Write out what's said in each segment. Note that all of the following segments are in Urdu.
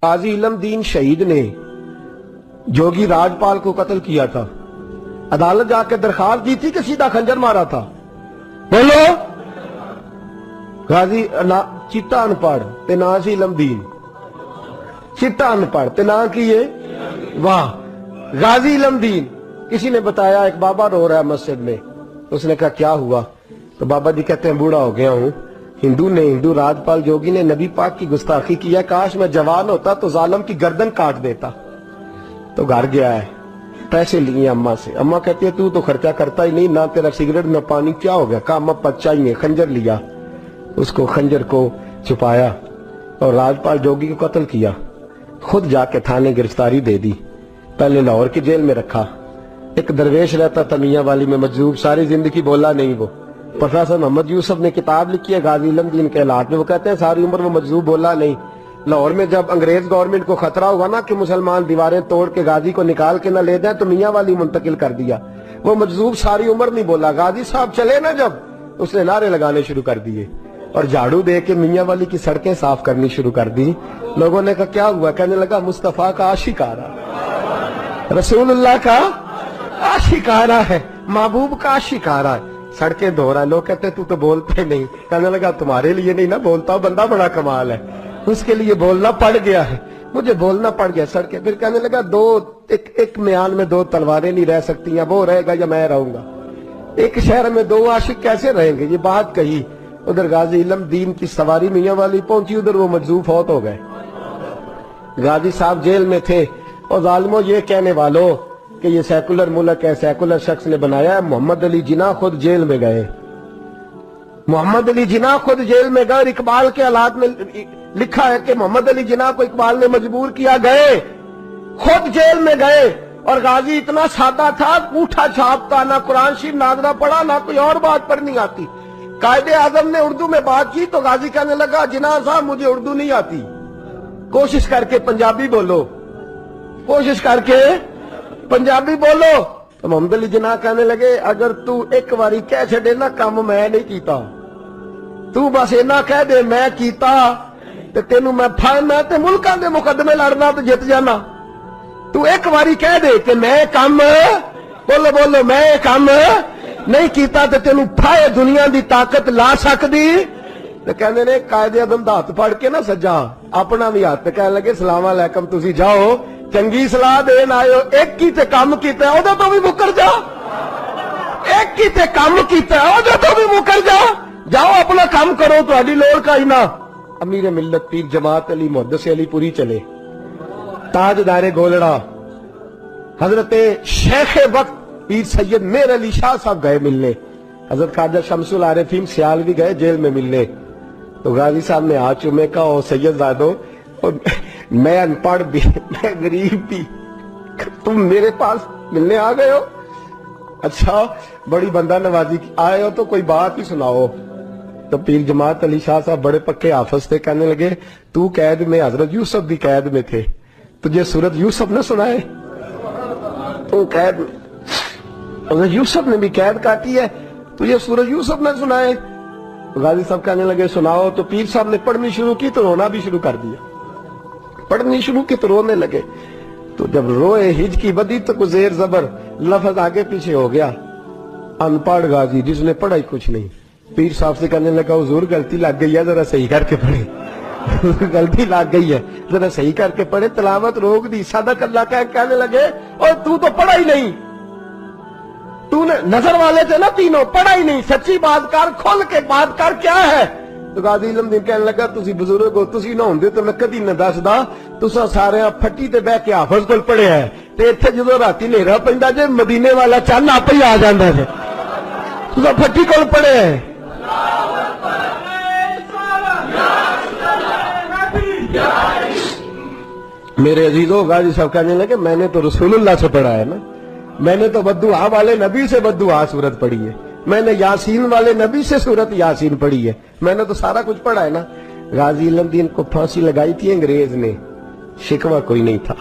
غازی علم دین شہید نے جوگی راجپال کو قتل کیا تھا، عدالت جا کے درخواست دی تھی کہ سیدھا خنجر مارا تھا؟ بولو۔ غازی چٹا ان پڑھ تے نا سی علم دین، چٹا ان پڑھ تے نا کیے واہ غازی علم دین۔ کسی نے بتایا ایک بابا رو رہا ہے مسجد میں، اس نے کہا کیا ہوا؟ تو بابا جی کہتے ہیں بوڑھا ہو گیا ہوں، ہندو راجپال جوگی نے نبی پاک کی گستاخی کیا، کاش میں جوان ہوتا تو ظالم کی گردن کاٹ دیتا۔ تو گھر گیا ہے، پیسے لیے اماں سے، اماں کہتی ہے تو خرچہ کرتا ہی نہیں، نہ تیرا سگریٹ نہ پانی، کیا ہو گیا؟ کہا اماں پچا ہی نہیں، خنجر لیا، اس کو خنجر کو چھپایا اور راجپال جوگی کو قتل کیا، خود جا کے تھانے گرفتاری دے دی، پہلے لاہور کی جیل میں رکھا۔ ایک درویش رہتا تھا میاں والی میں مجذوب، ساری زندگی بولا نہیں وہ، پروفیسر محمد یوسف نے کتاب لکھی ہے غازی علم دین کے حالات میں، وہ کہتے ہیں ساری عمر وہ مجذوب بولا نہیں۔ لاہور میں جب انگریز گورنمنٹ کو خطرہ ہوا نا کہ مسلمان دیواریں توڑ کے غازی کو نکال کے نہ لے جائیں تو میاں والی منتقل کر دیا، وہ مجذوب ساری عمر نہیں بولا۔ غازی صاحب چلے نا جب، اس نے نعرے لگانے شروع کر دیے اور جھاڑو دے کے میاں والی کی سڑکیں صاف کرنی شروع کر دی۔ لوگوں نے کہا کیا ہوا؟ کہنے لگا مصطفیٰ کا عاشق آ رہا، رسول اللہ کا عاشق آ رہا ہے، محبوب کا عاشق آ رہا ہے، سڑکیں دھو رہا ہے۔ لوگ کہتے تو بولتے نہیں، کہنے لگا تمہارے لیے نہیں نا بولتا، بندہ بڑا کمال ہے، اس کے لیے بولنا پڑ گیا ہے، مجھے بولنا پڑ گیا سڑکیں۔ پھر کہنے لگا ایک میان میں دو تلواریں نہیں رہ سکتی ہیں، وہ رہے گا یا میں رہوں گا؟ ایک شہر میں دو عاشق کیسے رہیں گے؟ یہ بات کہی، ادھر غازی علم دین کی سواری میاں والی پہنچی، ادھر وہ مجذوب فوت ہو گئے۔ غازی صاحب جیل میں تھے، اور ظالموں یہ کہنے والوں کہ یہ سیکولر ملک ہے، سیکولر شخص نے بنایا ہے، محمد علی جناح خود جیل میں گئے، محمد علی جناح خود جیل میں گئے، اور اقبال کے حالات میں لکھا ہے کہ محمد علی جناح کو اقبال نے مجبور کیا، گئے خود جیل میں گئے، اور غازی اتنا سادہ تھا، انگوٹھا چھاپتا، نہ قرآن شریف ناظرہ پڑھا، نہ کوئی اور بات پڑھنی آتی۔ قائد اعظم نے اردو میں بات کی تو غازی کہنے لگا جناح صاحب مجھے اردو نہیں آتی، کوشش کر کے پنجابی بولو، کوشش کر کے پنجابی بولو۔ تو محمد علی جناح کہنے لگے اگر تو ایک باری کہہ چھڑے نا کام میں نہیں کیتا، تو بس اینا کہہ دے میں کیتا تے تینوں میں پھڑنا تے ملکاں دے مقدمے لڑنا تے جت جانا، تو ایک باری کہہ دے کہ میں کام بولو میں کام نہیں کیتا تے تینوں پھائے دنیا دی طاقت لا سکدی۔ تے کہندے نے قائد اعظم دا ہاتھ پھڑ کے نا سجا اپنا بھی ہاتھ تے کہنے لگے السلام علیکم تسی جاؤ، چنگی صلاح دین آئے ہو، ایک کی تے کام کیتا ہے او تو بھی مکر جا، ایک کی تے کام کیتا ہے او تو بھی مکر جا، جاؤ اپنا کام کرو، تہاڈی لوڑ کا ہی نہ۔ امیر ملت پیر جماعت علی محدث علی پوری چلے، تاجدار گولڑا حضرت شیخ وقت پیر سید میر علی شاہ صاحب گئے ملنے، حضرت خواجہ شمس العارفین سیال بھی گئے جیل میں ملنے۔ تو غازی صاحب نے ہاتھ چومے کا اور سید زادو میں ان پڑھ بھی میں غریب بھی، تم میرے پاس ملنے آ گئے ہو؟ اچھا بڑی بندہ نوازی آئے ہو تو کوئی بات ہی سناؤ۔ تو پیر جماعت علی شاہ صاحب بڑے پکے حافظ تھے، کہنے لگے تو قید میں، حضرت یوسف بھی قید میں تھے، تجھے سورت یوسف نہ سنائے؟ تو قید میں حضرت یوسف نے بھی قید کاٹی ہے، تجھے سورت یوسف نہ سنائے؟ غازی صاحب کہنے لگے سناؤ۔ تو پیر صاحب نے پڑھنی شروع کی تو رونا بھی شروع کر دیا، پڑھنی شروع کی تو رونے لگے۔ تو جب روئے ہج کی بدی تو کوئی زیر زبر لفظ آگے پیچھے ہو گیا، ان پڑھ غازی جس نے پڑھا ہی کچھ نہیں۔ پیر صاحب سے کہنے لگا حضور غلطی لگ گئی ہے، ذرا صحیح کر کے پڑھے، غلطی لگ گئی ہے ذرا صحیح کر کے پڑھے، تلاوت روک دی، صدق اللہ کہنے لگے اور تو پڑھا ہی نہیں، تو نے نظر والے تھے نا تینوں، پڑھا ہی نہیں، سچی بات کر، کھل کے بات کر، کیا ہے؟ تو غازی علم دین کہنے لگا تسی بزرگ ہو، تسی نہ ہوندے تو میں کدی نہ دسدا، تساں سارے پھٹی تے بہ کے حافظ کول پڑھے ہے، تے ایتھے جدوں راتی نیرا پیندا جے مدینے والا چن آپ ہی آ جاندا جے، تساں پھٹی کول پڑھے ہے۔ میرے عزیزو غازی صاحب کہنے لگے میں نے تو رسول اللہ سے پڑھا ہے نا، میں نے تو بددعا والے نبی سے بددعا سورت پڑھی ہے، میں نے یاسین والے نبی سے سورت یاسین پڑھی ہے، میں نے تو سارا کچھ پڑھا ہے نا۔ غازی علم دین کو پھانسی لگائی تھی انگریز نے، شکوہ کوئی نہیں تھا۔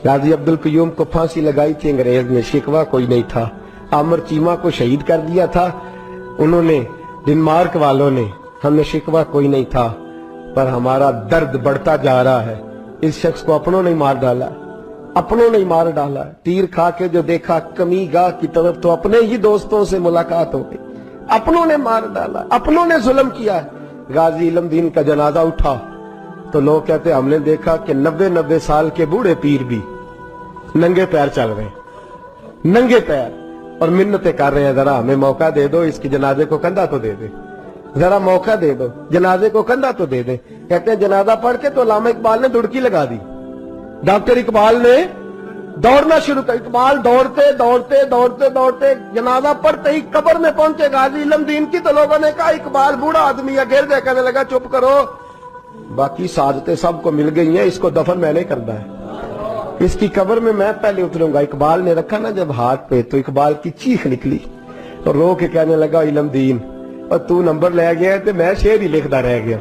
غازی عبدالقیوم کو پھانسی لگائی تھی انگریز نے، شکوہ کوئی نہیں تھا۔ عامر چیمہ کو شہید کر دیا تھا، انہوں نے ڈنمارک والوں نے، ہمیں شکوہ کوئی نہیں تھا پر ہمارا درد بڑھتا جا رہا ہے، اس شخص کو اپنوں نے مار ڈالا، اپنوں نے مار ڈالا، تیر کھا کے جو دیکھا کمی گاہ کی طرف تو اپنے ہی دوستوں سے ملاقات ہو گئی، اپنوں نے مار ڈالا، اپنوں نے ظلم کیا ہے۔ غازی علم دین کا جنازہ اٹھا تو لوگ کہتے ہم نے دیکھا کہ 90 سال کے بوڑھے پیر بھی ننگے پیر چل رہے ہیں، ننگے پیر، اور منتیں کر رہے ہیں ذرا ہمیں موقع دے دو، اس کی جنازے کو کندھا تو دے دے، ذرا موقع دے دو، جنازے کو کندھا تو دے دے۔ کہتے ہیں جنازہ پڑھ کے تو علامہ اقبال نے دڑکی لگا دی، ڈاکٹر اقبال نے دوڑنا شروع کر، اقبال دوڑتے دوڑتے دوڑتے دوڑتے جنازہ پڑھتے ہی قبر میں پہنچے غازی علم دین کی، تو لوگوں نے کہا اقبال بوڑھا آدمی ہے، گر دے، کہنے لگا چپ کرو، باقی سعادتیں سب کو مل گئی ہیں، اس کو دفن میں نے کرنا ہے، اس کی قبر میں میں پہلے اتروں گا۔ اقبال نے رکھا نا جب ہاتھ پہ تو اقبال کی چیخ نکلی اور رو کے کہنے لگا علم دین، اور تو نمبر لے گیا تو میں شعر ہی لکھتا رہ گیا،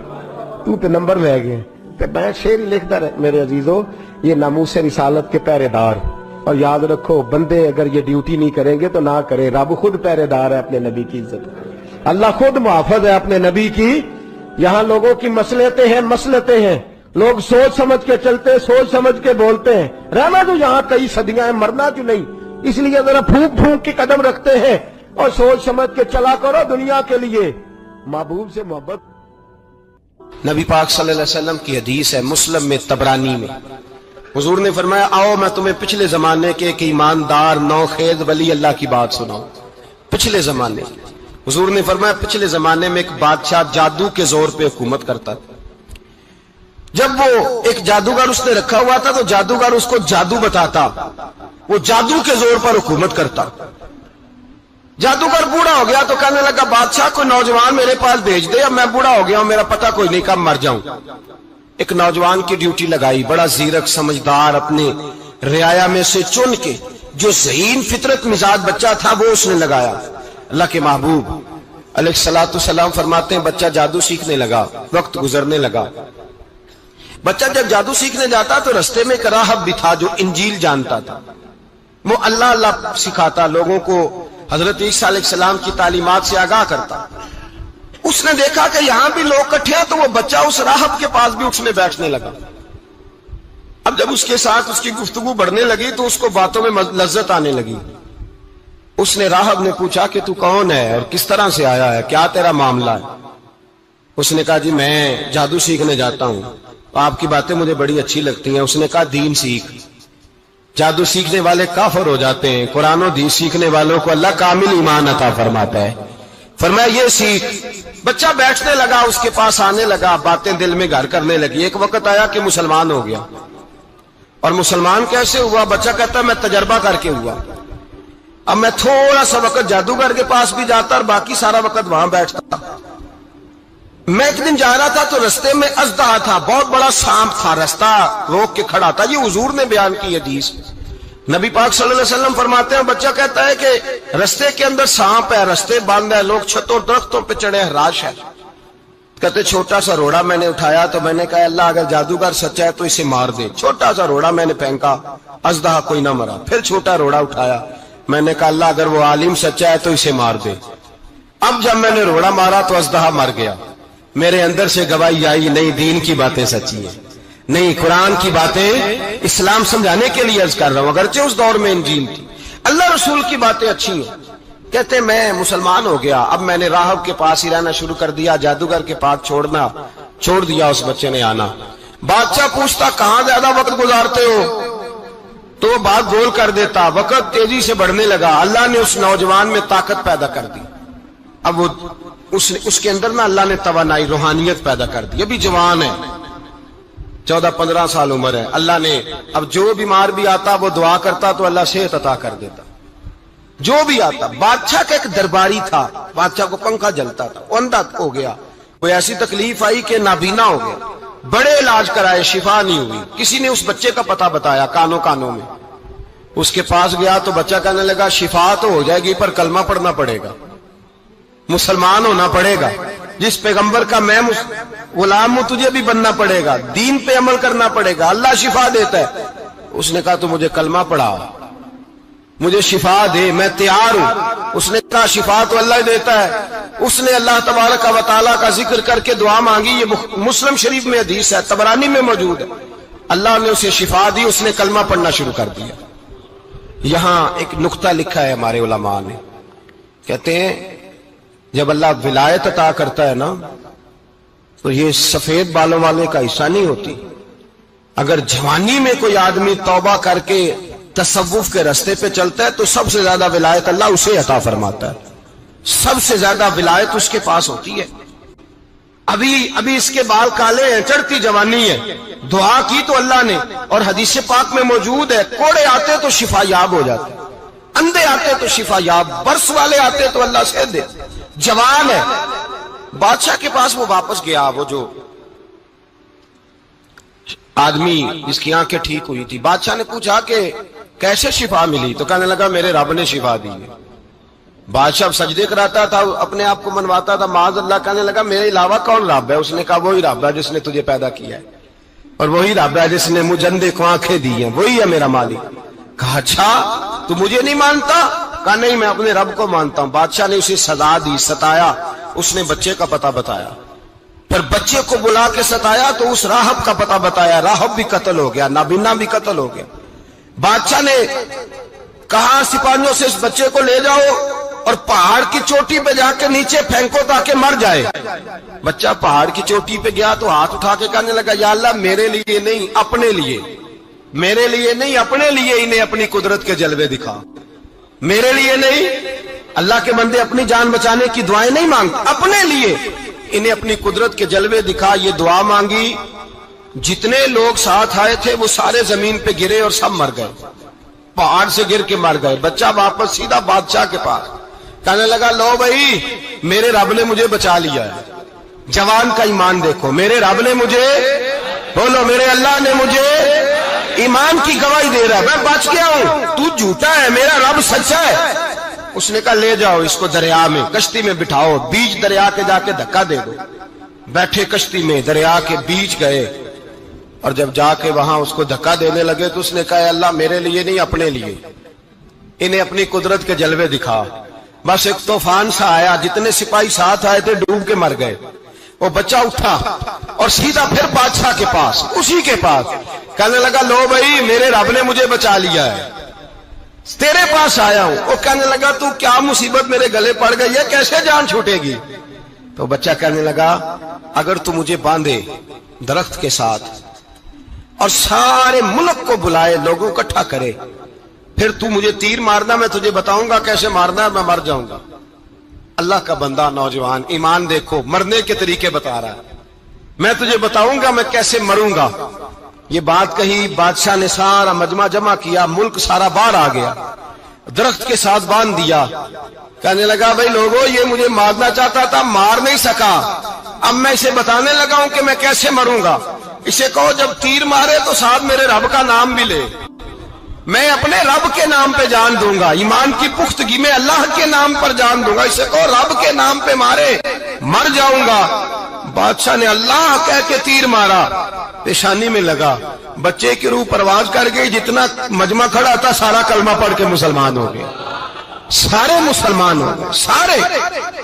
تو تے نمبر لے گیا تو میں شعر ہی لکھتا رہ۔ میرے عزیزو، یہ ناموس رسالت کے پہرے دار، اور یاد رکھو بندے اگر یہ ڈیوٹی نہیں کریں گے تو نہ کرے، رب خود پہرے دار ہے اپنے نبی کی عزت، اللہ خود محافظ ہے اپنے نبی کی۔ یہاں لوگوں کی مسلطیں ہیں، لوگ سوچ سمجھ کے چلتے، سوچ سمجھ کے بولتے ہیں، رہنا جو یہاں کئی صدیاں ہیں، مرنا جو نہیں، اس لیے ذرا پھونک پھونک کے قدم رکھتے ہیں اور سوچ سمجھ کے چلا کرو دنیا کے لیے، محبوب سے محبت۔ نبی پاک صلی اللہ علیہ وسلم کی حدیث ہے مسلم میں، طبرانی میں، حضور نے فرمایا آؤ میں تمہیں پچھلے زمانے کے ایک ایماندار نوخیز ولی اللہ کی بات سناؤں۔ پچھلے زمانے، حضور نے فرمایا پچھلے زمانے میں ایک بادشاہ جادو کے زور پہ حکومت کرتا تھا۔ جب وہ ایک جادوگر اس نے رکھا ہوا تھا تو جادوگر اس کو جادو بتاتا، وہ جادو کے زور پر حکومت کرتا۔ جادوگر بوڑھا ہو گیا تو کہنے لگا بادشاہ کوئی نوجوان میرے پاس بھیج دے، اب میں بوڑھا ہو گیا ہوں، میرا پتہ کوئی نہیں کب مر جاؤں۔ ایک نوجوان کی ڈیوٹی لگائی، بڑا زیرک سمجھدار، اپنے رعایا میں سے چن کے جو ذہین فطرت مزاج بچہ تھا وہ اس نے لگایا۔ اللہ کے محبوب علیہ الصلوۃ والسلام فرماتے ہیں بچہ جادو سیکھنے لگا، وقت گزرنے لگا۔ بچہ جب جادو سیکھنے جاتا تو رستے میں ایک راہب بھی تھا جو انجیل جانتا تھا، وہ اللہ اللہ سکھاتا، لوگوں کو حضرت عیسیٰ علیہ السلام کی تعلیمات سے آگاہ کرتا۔ اس نے دیکھا کہ یہاں بھی لوگ کٹھے ہیں تو وہ بچہ اس راہب کے پاس بھی اٹھنے بیٹھنے لگا۔ اب جب اس کے ساتھ اس کی گفتگو بڑھنے لگی تو اس کو باتوں میں لذت آنے لگی۔ اس نے راہب نے پوچھا کہ تو کون ہے اور کس طرح سے آیا ہے، کیا تیرا معاملہ ہے؟ اس نے کہا جی میں جادو سیکھنے جاتا ہوں، آپ کی باتیں مجھے بڑی اچھی لگتی ہیں۔ اس نے کہا دین سیکھ، جادو سیکھنے والے کافر ہو جاتے ہیں، قرآن و دین سیکھنے والوں کو اللہ کامل ایمان عطا فرماتا ہے۔ فرمایا یہ سیکھ۔ بچہ بیٹھنے لگا، اس کے پاس آنے لگا، باتیں دل میں گھر کرنے لگی۔ ایک وقت آیا کہ مسلمان ہو گیا، اور مسلمان کیسے ہوا؟ بچہ کہتا ہے میں تجربہ کر کے ہوا۔ اب میں تھوڑا سا وقت جادوگر کے پاس بھی جاتا اور باقی سارا وقت وہاں بیٹھتا۔ میں ایک دن جا رہا تھا تو رستے میں اژدہا تھا، بہت بڑا سانپ تھا، رستہ روک کے کھڑا تھا۔ یہ حضور نے بیان کی حدیث، نبی پاک صلی اللہ علیہ وسلم فرماتے ہیں بچہ کہتا ہے کہ رستے کے اندر سانپ ہے، رستے بند ہے، لوگ چھتوں درختوں پہ چڑھے، ہراش ہے۔ کہتے چھوٹا سا روڑا میں نے اٹھایا تو میں نے کہا اللہ اگر جادوگر سچا ہے تو اسے مار دے۔ چھوٹا سا روڑا میں نے پھینکا، اژدہا کوئی نہ مرا۔ پھر چھوٹا روڑا اٹھایا، میں نے کہا اللہ اگر وہ عالم سچا ہے تو اسے مار دے۔ اب جب میں نے روڑا مارا تو اژدہا مر گیا۔ میرے اندر سے گواہی آئی نہیں دین کی باتیں سچی ہیں، نہیں قرآن کی باتیں اسلام سمجھانے کے لیے عرض کر رہا ہوں، اگرچہ اس دور میں انجیل تھی، اللہ رسول کی باتیں اچھی ہیں۔ کہتے میں مسلمان ہو گیا، اب میں نے راہب کے پاس ہی رہنا شروع کر دیا، جادوگر کے پاس چھوڑ دیا۔ اس بچے نے آنا، بادشاہ پوچھتا کہاں زیادہ وقت گزارتے ہو تو وہ بات گول کر دیتا۔ وقت تیزی سے بڑھنے لگا، اللہ نے اس نوجوان میں طاقت پیدا کر دی۔ اب وہ اس کے اندر نا اللہ نے توانائی روحانیت پیدا کر دی، ابھی جوان ہے، 14-15 سال عمر ہے۔ اللہ نے اب جو بیمار بھی آتا وہ دعا کرتا تو اللہ صحت عطا کر دیتا، جو بھی آتا۔ بادشاہ کا ایک درباری تھا، بادشاہ کو پنکھا جلتا تھا، وہ اندھا ہو گیا، کوئی ایسی تکلیف آئی کہ نابینا ہو گیا، بڑے علاج کرائے شفا نہیں ہوئی۔ کسی نے اس بچے کا پتہ بتایا کانوں میں، اس کے پاس گیا تو بچہ کہنے لگا شفا تو ہو جائے گی پر کلمہ پڑھنا پڑے گا، مسلمان ہونا پڑے گا، جس پیغمبر کا میں غلام ہوں تجھے بھی بننا پڑے گا، دین پہ عمل کرنا پڑے گا، اللہ شفا دیتا ہے۔ اس نے کہا تو مجھے کلمہ پڑھا، مجھے شفا دے، میں تیار ہوں۔ اس نے کہا شفا تو اللہ ہی دیتا ہے۔ اس نے اللہ تبارک و تعالیٰ کا ذکر کر کے دعا مانگی، یہ مسلم شریف میں حدیث ہے، طبرانی میں موجود ہے۔ اللہ نے اسے شفا دی، اس نے کلمہ پڑھنا شروع کر دیا۔ یہاں ایک نقطہ لکھا ہے ہمارے علماء نے، کہتے ہیں جب اللہ ولایت عطا کرتا ہے نا تو یہ سفید بالوں والے کا حصہ نہیں ہوتی۔ اگر جوانی میں کوئی آدمی توبہ کر کے تصوف کے راستے پہ چلتا ہے تو سب سے زیادہ ولایت اللہ اسے عطا فرماتا ہے، سب سے زیادہ ولایت اس کے پاس ہوتی ہے۔ ابھی اس کے بال کالے ہیں، چڑھتی جوانی ہے، دعا کی تو اللہ نے، اور حدیث پاک میں موجود ہے کوڑے آتے تو شفا یاب ہو جاتے، اندھے آتے تو شفا یاب، برس والے آتے تو اللہ سے دے۔ جوان ہے، بادشاہ کے پاس وہ واپس گیا، وہ جو آدمی جس کی آنکھیں ٹھیک ہوئی تھی، بادشاہ نے پوچھا کہ کیسے شفا ملی؟ تو کہنے لگا میرے رب نے شفا دی ہے۔ بادشاہ سجدے کراتا تھا، اپنے آپ کو منواتا تھا، معاذ اللہ، کہنے لگا میرے علاوہ کون رب ہے؟ اس نے کہا وہی رب ہے جس نے تجھے پیدا کیا ہے، اور وہی رب ہے جس نے مجھے اندھے کو آنکھیں دی ہیں، وہی ہے میرا مالک۔ کہا اچھا تو مجھے نہیں مانتا؟ کہا نہیں، میں اپنے رب کو مانتا ہوں۔ بادشاہ نے اسے سزا دی، ستایا، اس نے بچے کا پتہ بتایا، پھر بچے کو بلا کے ستایا تو اس راہب کا پتہ بتایا، راہب بھی قتل ہو گیا، نابینا بھی قتل ہو گیا۔ بادشاہ نے کہا سپاہیوں سے اس بچے کو لے جاؤ اور پہاڑ کی چوٹی پہ جا کے نیچے پھینکو تاکہ مر جائے۔ بچہ پہاڑ کی چوٹی پہ گیا تو ہاتھ اٹھا کے کہنے لگا یا اللہ میرے لیے نہیں اپنے لیے، میرے لیے نہیں اپنے لیے انہیں اپنی قدرت کے جلوے دکھا، میرے لیے نہیں۔ اللہ کے بندے اپنی جان بچانے کی دعائیں نہیں مانگتے، اپنے لیے انہیں اپنی قدرت کے جلوے دکھا۔ یہ دعا مانگی، جتنے لوگ ساتھ آئے تھے وہ سارے زمین پہ گرے اور سب مر گئے، پہاڑ سے گر کے مر گئے۔ بچہ واپس سیدھا بادشاہ کے پاس، کہنے لگا لو بھائی میرے رب نے مجھے بچا لیا ہے۔ جوان کا ایمان دیکھو، میرے رب نے مجھے، بولو میرے اللہ نے مجھے ایمان کی گواہی دے رہا ہے، میں بچ گیا ہوں، تو جھوٹا ہے، میرا رب سچا ہے۔ اس نے کہا لے جاؤ اس کو دریا میں، کشتی میں بٹھاؤ، بیچ دریا کے جا کے دھکا دے دو۔ بیٹھے کشتی میں، دریا کے بیچ گئے، اور جب جا کے وہاں اس کو دھکا دینے لگے تو اس نے کہا اللہ میرے لیے نہیں اپنے لیے انہیں اپنی قدرت کے جلوے دکھا۔ بس ایک طوفان سا آیا، جتنے سپاہی ساتھ آئے تھے ڈوب کے مر گئے۔ وہ بچہ اٹھا اور سیدھا پھر بادشاہ کے پاس، اسی کے پاس، کہنے لگا لو بھائی میرے رب نے مجھے بچا لیا ہے، تیرے پاس آیا ہوں۔ وہ کہنے لگا تو کیا مصیبت میرے گلے پڑ گئی ہے، کیسے جان چھوٹے گی؟ تو بچہ کہنے لگا اگر تو مجھے باندھے درخت کے ساتھ اور سارے ملک کو بلائے، لوگوں کو اکٹھا کرے، پھر تو مجھے تیر مارنا، میں تجھے بتاؤں گا کیسے مارنا ہے، میں مر جاؤں گا۔ اللہ کا بندہ نوجوان، ایمان دیکھو، مرنے کے طریقے بتا رہا ہے، میں تجھے بتاؤں گا میں کیسے مروں گا۔ یہ بات کہی، بادشاہ نے سارا مجمع جمع کیا، ملک سارا باہر آ گیا، درخت کے ساتھ باندھ دیا۔ کہنے لگا بھائی لوگوں یہ مجھے مارنا چاہتا تھا، مار نہیں سکا، اب میں اسے بتانے لگا ہوں کہ میں کیسے مروں گا۔ اسے کہو جب تیر مارے تو ساتھ میرے رب کا نام بھی لے، میں اپنے رب کے نام پہ جان دوں گا، ایمان کی پختگی میں اللہ کے نام پر جان دوں گا۔ اسے کہو رب کے نام پہ مارے، مر جاؤں گا۔ بادشاہ نے اللہ کہہ کے تیر مارا، پیشانی میں لگا، بچے کی روح پرواز کر گئی، جتنا مجمع کھڑا تھا سارا کلمہ پڑھ کے مسلمان ہو گیا، سارے مسلمان ہو گئے، سارے۔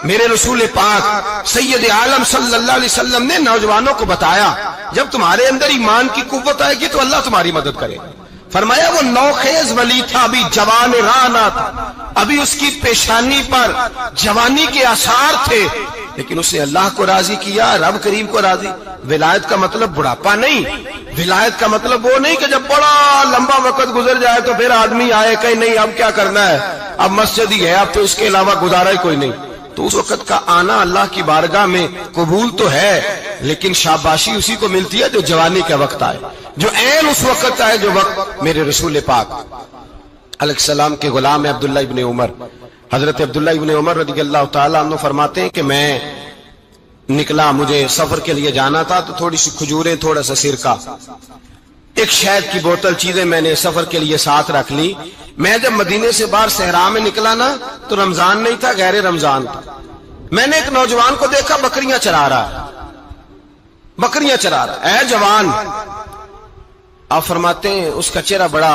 میرے رسول پاک سید عالم صلی اللہ علیہ وسلم نے نوجوانوں کو بتایا جب تمہارے اندر ایمان کی قوت آئے گی تو اللہ تمہاری مدد کرے۔ فرمایا وہ نوخیز ولی تھا، ابھی جوان رانا تھا، ابھی اس کی پیشانی پر جوانی کے آثار تھے، لیکن اس نے اللہ کو راضی کیا، رب کریم کو راضی۔ ولایت کا مطلب بڑھاپا نہیں، ولایت کا مطلب وہ نہیں کہ جب بڑا لمبا وقت گزر جائے تو پھر آدمی آئے کہ نہیں اب کیا کرنا ہے، اب مسجد ہی ہے، اب تو اس کے علاوہ گزارا ہی کوئی نہیں۔ تو اس وقت کا آنا اللہ کی بارگاہ میں قبول تو ہے، لیکن شاباشی اسی کو ملتی ہے جو جوانی کا وقت آئے، جو عین اس وقت آئے جو وقت میرے رسول پاک علیہ السلام کے غلام عبداللہ ابن عمر، حضرت عبداللہ ابن عمر رضی اللہ تعالیٰ عنہ فرماتے ہیں کہ میں نکلا، مجھے سفر کے لیے جانا تھا، تو تھوڑی سی کھجوریں، تھوڑا سا سرکہ، ایک شہد کی بوتل، چیزیں میں نے سفر کے لیے ساتھ رکھ لی۔ میں جب مدینے سے باہر صحرا میں نکلا نا تو رمضان نہیں تھا، غیر رمضان تھا۔ میں نے ایک نوجوان کو دیکھا بکریاں چرا رہا ہے، بکریاں چرا رہا ہے، اے جوان، آپ فرماتے ہیں اس کا چہرہ بڑا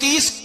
30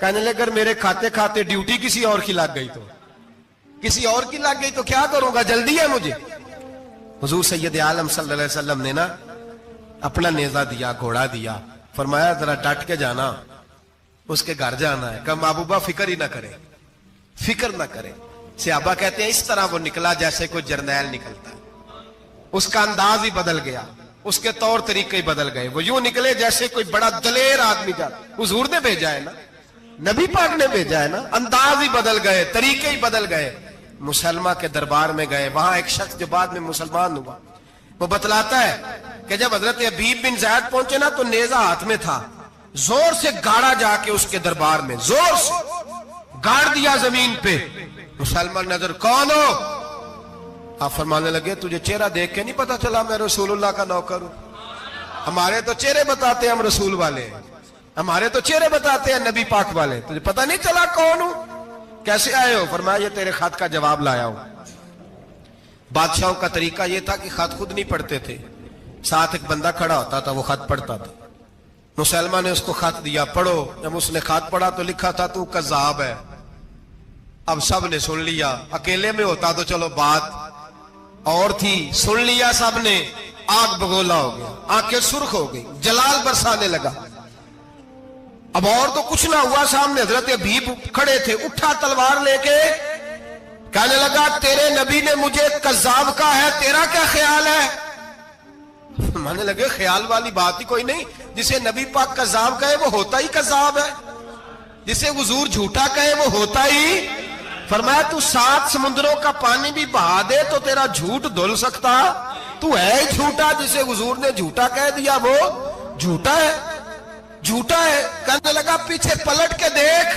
کہنے لگے اگر میرے کھاتے کھاتے ڈیوٹی کسی اور کی لگ گئی تو کسی اور کی لگ گئی تو کیا کروں گا, جلدی ہے مجھے. حضور سید عالم صلی اللہ علیہ وسلم نے نا اپنا نیزہ دیا, گھوڑا دیا, فرمایا ذرا ڈٹ کے جانا, اس کے گھر جانا ہے. کہا محبوبہ فکر ہی نہ کرے, فکر نہ کرے. صحابہ کہتے ہیں اس طرح وہ نکلا جیسے کوئی جرنیل نکلتا ہے. اس کا انداز ہی بدل گیا, اس کے طور طریقے ہی بدل گئے. وہ یوں نکلے جیسے کوئی بڑا دلیر آدمی جاتا. حضور نے بھیجا ہے نا, نبی پاک نے بھیجا ہے نا. انداز ہی بدل گئے, طریقے ہی بدل گئے. مسلمہ کے دربار میں گئے. وہاں ایک شخص جو بعد میں مسلمان ہوا وہ بتلاتا ہے کہ جب حضرت حبیب بن زید پہنچے نا تو نیزہ ہاتھ میں تھا, زور سے گاڑا جا کے اس کے دربار میں, زور سے گاڑ دیا زمین پہ. مسلمان نظر, کون ہو؟ آپ فرمانے لگے تجھے چہرہ دیکھ کے نہیں پتا چلا میں رسول اللہ کا نوکر ہوں؟ ہمارے تو چہرے بتاتے ہیں ہم رسول والے, ہمارے تو چہرے بتاتے ہیں نبی پاک والے, تجھے پتا نہیں چلا کون ہوں؟ کیسے آئے ہو؟ فرمایا یہ تیرے خط کا جواب لایا ہوں. بادشاہوں کا طریقہ یہ تھا کہ خط خود نہیں پڑھتے تھے, ساتھ ایک بندہ کھڑا ہوتا تھا وہ خط پڑھتا تھا. مسلمان نے اس کو خط دیا, پڑھو. جب اس نے خط پڑھا تو لکھا تھا تو کذاب ہے. اب سب نے سن لیا, اکیلے میں ہوتا تو چلو بات اور تھی, سن لیا سب نے, آگ بگولا ہو گیا, آنکھیں سرخ ہو گئی, جلال برسانے لگا. اب اور تو کچھ نہ ہوا, سامنے حضرت حبیب کھڑے تھے, اٹھا تلوار لے کے کہنے لگا تیرے نبی نے مجھے کذاب کہا ہے, تیرا کیا خیال ہے؟ مانے لگے خیال والی بات ہی کوئی نہیں, جسے نبی پاک کذاب کہے وہ ہوتا ہی کذاب ہے, جسے حضور جھوٹا کہے وہ ہوتا ہی. فرمایا تو 7 سمندروں کا پانی بھی بہا دے تو تیرا جھوٹ دھل سکتا, تو ہے ہی جھوٹا. جسے حضور نے جھوٹا کہہ دیا وہ جھوٹا ہے, جھوٹا ہے. کہنے لگا پیچھے پلٹ کے دیکھ,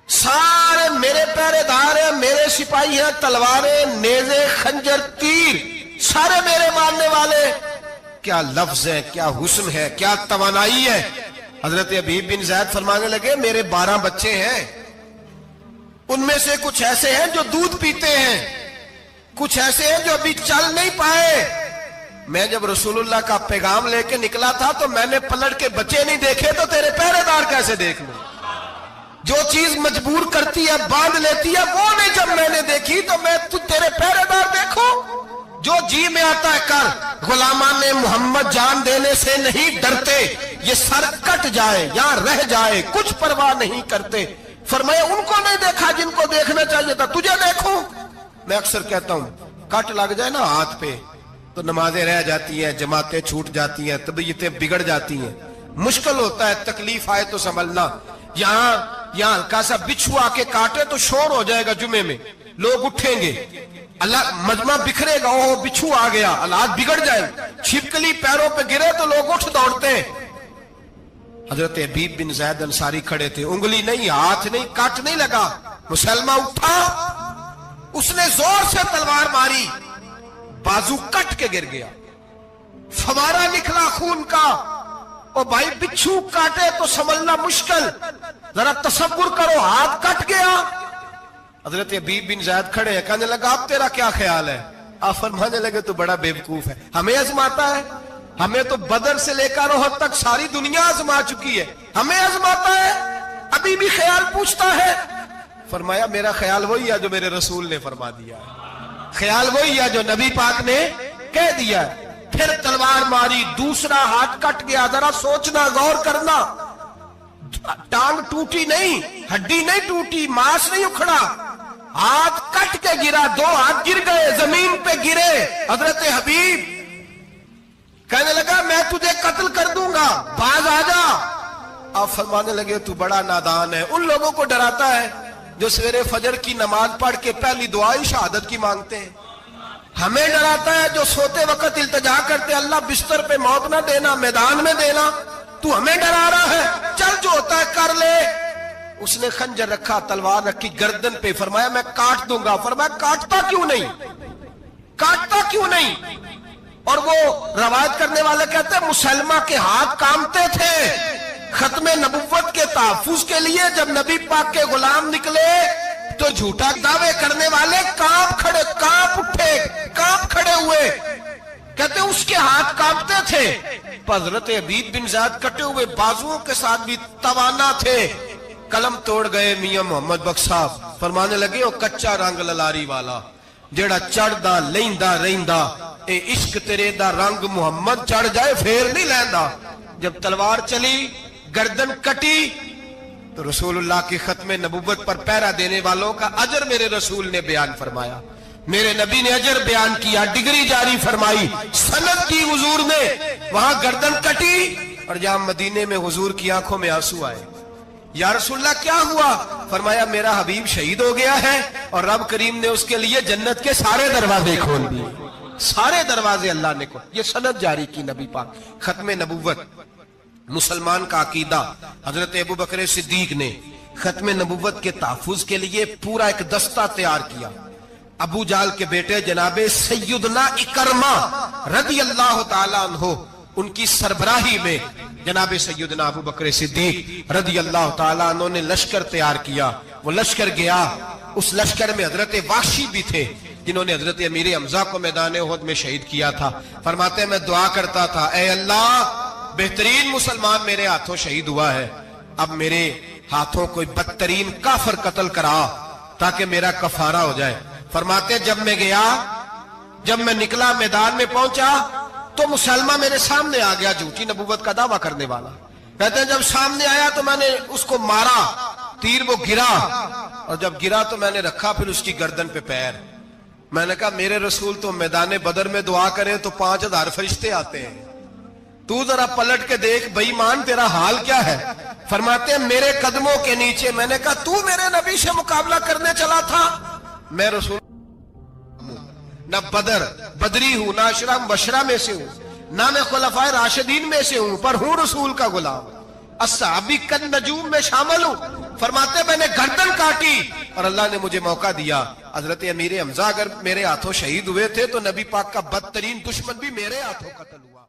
سارے میرے پہرے دار ہیں, میرے سپاہی ہیں, تلواریں, نیزے, خنجر, تیر, سارے میرے ماننے والے. کیا لفظ ہے, کیا حسن ہے, کیا توانائی ہے. حضرت حبیب بن زید فرمانے لگے میرے 12 بچے ہیں, ان میں سے کچھ ایسے ہیں جو دودھ پیتے ہیں, کچھ ایسے ہیں جو ابھی چل نہیں پائے. میں جب رسول اللہ کا پیغام لے کے نکلا تھا تو میں نے پلٹ کے بچے نہیں دیکھے تو تیرے پہرے دار کیسے دیکھ لوں؟ جو چیز مجبور کرتی ہے, باندھ لیتی ہے, وہ نہیں جب میں نے دیکھی تو میں تیرے پہرے دار دیکھوں. جو جی میں آتا ہے کر, غلامان محمد جان دینے سے نہیں ڈرتے, یہ سر کٹ جائے یا رہ جائے کچھ پرواہ نہیں کرتے. فرمایا ان کو نہیں دیکھا جن کو دیکھنا چاہیے تھا, تجھے دیکھوں. میں اکثر کہتا ہوں کٹ لگ جائے نا ہاتھ پہ تو نمازیں رہ جاتی ہیں, جماعتیں چھوٹ جاتی ہیں, طبیعتیں بگڑ جاتی ہیں, مشکل ہوتا ہے, تکلیف آئے تو سنبھلنا. یہاں ہلکا سا بچھو آ کے کاٹے تو شور ہو جائے گا, جمعے میں لوگ اٹھیں گے, اللہ مجمع بکھرے گا, وہ بچھو آ گیا, حالات بگڑ جائے. چھپکلی پیروں پہ گرے تو لوگ اٹھ دوڑتے ہیں. حضرت حبیب بن زید انصاری کھڑے تھے, انگلی نہیں, ہاتھ نہیں, کٹ نہیں لگا. مسلمہ اٹھا, اس نے زور سے تلوار ماری, بازو کٹ کے گر گیا, فوارہ نکلا خون کا. او بھائی بچھو کاٹے تو سنبھلنا مشکل, ذرا تصور کرو ہاتھ کٹ گیا. حضرت حبیب بن زید کھڑے ہیں, کہنے لگا اب تیرا کیا خیال ہے؟ آپ فرمانے لگے تو بڑا بیوقوف ہے, ہمیں آزماتا ہے, ہمیں تو بدر سے لے کر احد تک ساری دنیا آزما چکی ہے, ہمیں آزماتا ہے, ابھی بھی خیال پوچھتا ہے. فرمایا میرا خیال وہی ہے جو میرے رسول نے فرما دیا ہے, خیال وہی ہے جو نبی پاک نے کہہ دیا ہے. پھر تلوار ماری, دوسرا ہاتھ کٹ گیا. ذرا سوچنا, غور کرنا, ٹانگ ٹوٹی نہیں, ہڈی نہیں ٹوٹی, ماس نہیں اکھڑا, ہاتھ کٹ کے گرا, 2 ہاتھ گر گئے, زمین پہ گرے. حضرت حبیب کہنے لگا میں تجھے قتل کر دوں گا, باز آ جا. آپ فرمانے لگے تو بڑا نادان ہے. ان لوگوں کو ڈراتا ہے جو سویرے فجر کی نماز پڑھ کے پہلی دعائی شہادت کی مانگتے ہیں. ہمیں ڈراتا ہے جو سوتے وقت التجا کرتے اللہ بستر پہ موت نہ دینا, میدان میں دینا. تو ہمیں ڈرا رہا ہے, چل جو ہوتا ہے کر لے. اس نے خنجر رکھا, تلوار رکھی گردن پہ. فرمایا میں کاٹ دوں گا. فرمایا کاٹتا کیوں نہیں, کاٹتا کیوں نہیں؟ اور وہ روایت کرنے والے کہتے ہیں مسلمہ کے ہاتھ کامتے تھے ختم نبوت کے تحفظ کے لیے. جب نبی پاک کے غلام نکلے تو جھوٹا دعوے کرنے والے کانپ اٹھے, کانپ کھڑے ہوئے. کہتے اس کے ہاتھ کانپتے تھے. حضرت حبیب بن زید کٹے ہوئے بازوؤں کے ساتھ بھی توانا تھے, قلم توڑ گئے میاں محمد بخش صاحب، فرمانے لگے وہ کچا رنگ للاری والا جیڑا چڑھدا لیندا رہندا، اے عشق تیرے دا رنگ محمد چڑھ جائے پھر نہیں لیندا۔ جب تلوار چلی، گردن کٹی، تو رسول اللہ کی ختم نبوت پر پہرا دینے والوں کا اجر میرے رسول نے بیان فرمایا، میرے نبی نے اجر بیان کیا، ڈگری جاری فرمائی، سند کی حضور نے، وہاں گردن کٹی، اور جہاں مدینے میں حضور کی آنکھوں میں آنسو آئے۔ یا رسول اللہ کیا ہوا؟ فرمایا میرا حبیب شہید ہو گیا ہے اور رب کریم نے اس کے لیے جنت کے سارے دروازے کھول دیے، سارے دروازے اللہ نے کھول۔ یہ سند جاری کی نبی پاک، ختم نبوت۔ مسلمان کا عقیدہ، حضرت ابو بکر صدیق نے ختم نبوت کے تحفظ کے لیے پورا ایک دستہ تیار کیا۔ ابو جہل کے بیٹے جناب سیدنا اکرمہ رضی اللہ تعالیٰ عنہ، ان کی سربراہی میں جناب سیدنا ابو بکر صدیق رضی اللہ تعالیٰ عنہ نے لشکر تیار کیا۔ وہ لشکر گیا، اس لشکر میں حضرت وحشی بھی تھے جنہوں نے حضرت امیر حمزہ کو میدان احد میں شہید کیا تھا۔ فرماتے ہیں میں دعا کرتا تھا، اے اللہ بہترین مسلمان میرے ہاتھوں شہید ہوا ہے، اب میرے ہاتھوں کوئی بدترین کافر قتل کرا تاکہ میرا کفارہ ہو جائے۔ فرماتے ہیں جب میں گیا، جب میں نکلا میدان میں پہنچا تو مسلمہ میرے سامنے آ گیا، جھوٹی نبوت کا دعویٰ کرنے والا۔ کہتے ہیں جب سامنے آیا تو میں نے اس کو مارا، تیر وہ گرا، اور جب گرا تو میں نے رکھا پھر اس کی گردن پہ پیر۔ میں نے کہا میرے رسول تو میدان بدر میں دعا کریں تو 5000 فرشتے آتے ہیں، تو ذرا پلٹ کے دیکھ بے ایمان تیرا حال کیا ہے۔ فرماتے ہیں میرے قدموں کے نیچے، میں نے کہا تو میرے نبی سے مقابلہ کرنے چلا تھا؟ میں رسول نہ بدری ہوں، نہ اشرا مبشرہ میں سے ہوں، نہ میں خلفائے راشدین میں سے ہوں، پر ہوں رسول کا غلام، الصحابی کن نجوم میں شامل ہوں۔ فرماتے میں نے گردن کاٹی اور اللہ نے مجھے موقع دیا۔ حضرت امیر حمزہ اگر میرے ہاتھوں شہید ہوئے تھے تو نبی پاک کا بدترین دشمن بھی میرے ہاتھوں قتل ہوا۔